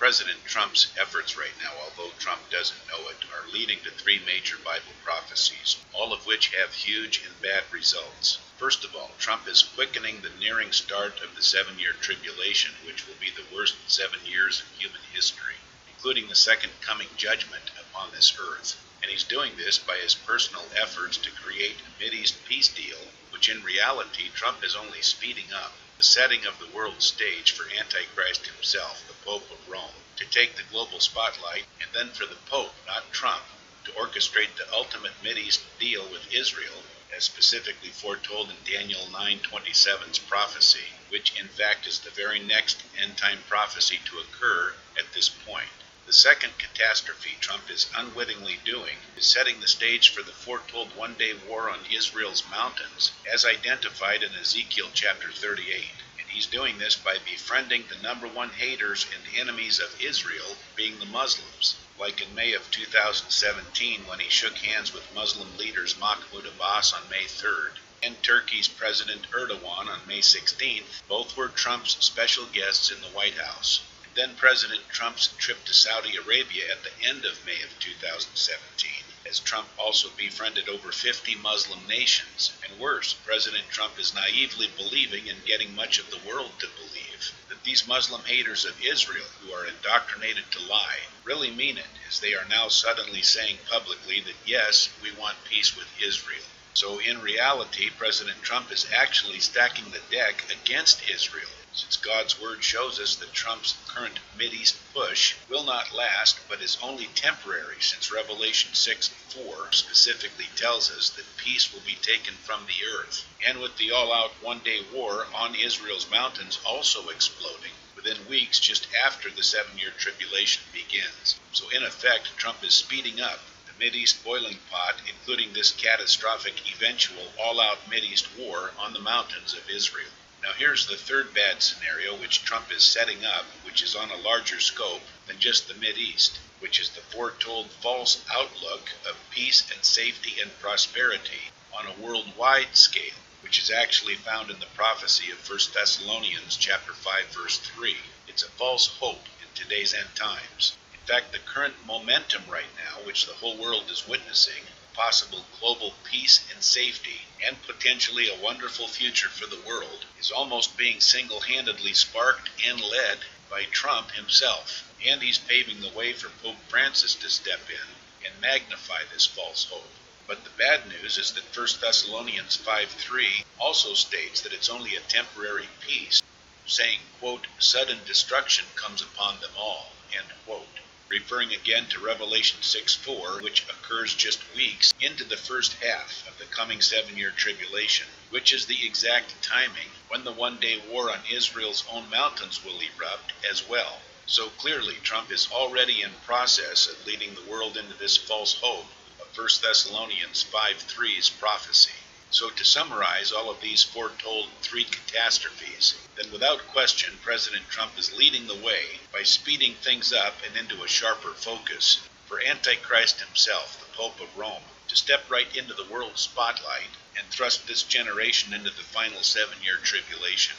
President Trump's efforts right now, although Trump doesn't know it, are leading to three major Bible prophecies, all of which have huge and bad results. First of all, Trump is quickening the nearing start of the 7-year tribulation, which will be the worst 7 years in human history, including the second coming judgment upon this earth. And he's doing this by his personal efforts to create a Mideast peace deal, which in reality Trump is only speeding up the setting of the world stage for Antichrist himself, the Pope of Rome, to take the global spotlight, and then for the Pope, not Trump, to orchestrate the ultimate Mideast deal with Israel, as specifically foretold in Daniel 9:27's prophecy, which in fact is the very next end-time prophecy to occur at this point. The second catastrophe Trump is unwittingly doing is setting the stage for the foretold one-day war on Israel's mountains, as identified in Ezekiel chapter 38. And he's doing this by befriending the number one haters and enemies of Israel, being the Muslims, like in May of 2017 when he shook hands with Muslim leaders Mahmoud Abbas on May 3rd, and Turkey's President Erdogan on May 16th. Both were Trump's special guests in the White House. Then President Trump's trip to Saudi Arabia at the end of May of 2017, as Trump also befriended over 50 Muslim nations. And worse, President Trump is naively believing and getting much of the world to believe that these Muslim haters of Israel, who are indoctrinated to lie, really mean it, as they are now suddenly saying publicly that yes, we want peace with Israel. So in reality, President Trump is actually stacking the deck against Israel, since God's word shows us that Trump's current Mideast push will not last, but is only temporary, since Revelation 6:4 specifically tells us that peace will be taken from the earth, and with the all-out one-day war on Israel's mountains also exploding within weeks just after the 7-year tribulation begins. So in effect, Trump is speeding up the Mideast boiling pot, including this catastrophic eventual all-out Mideast war on the mountains of Israel. Now here's the third bad scenario which Trump is setting up, which is on a larger scope than just the Mideast, which is the foretold false outlook of peace and safety and prosperity on a worldwide scale, which is actually found in the prophecy of 1 Thessalonians chapter 5 verse 3. It's a false hope in today's end times. In fact, the current momentum right now, which the whole world is witnessing, possible global peace and safety, and potentially a wonderful future for the world, is almost being single-handedly sparked and led by Trump himself. And he's paving the way for Pope Francis to step in and magnify this false hope. But the bad news is that 1 Thessalonians 5:3 also states that it's only a temporary peace, saying, quote, sudden destruction comes upon them all, end quote, referring again to Revelation 6:4, which occurs just weeks into the first half of the coming 7-year tribulation, which is the exact timing when the one-day war on Israel's own mountains will erupt as well. So clearly Trump is already in process of leading the world into this false hope of 1 Thessalonians 5:3's prophecy. So to summarize all of these foretold three catastrophes, then without question President Trump is leading the way by speeding things up and into a sharper focus for Antichrist himself, the Pope of Rome, to step right into the world spotlight and thrust this generation into the final 7-year tribulation.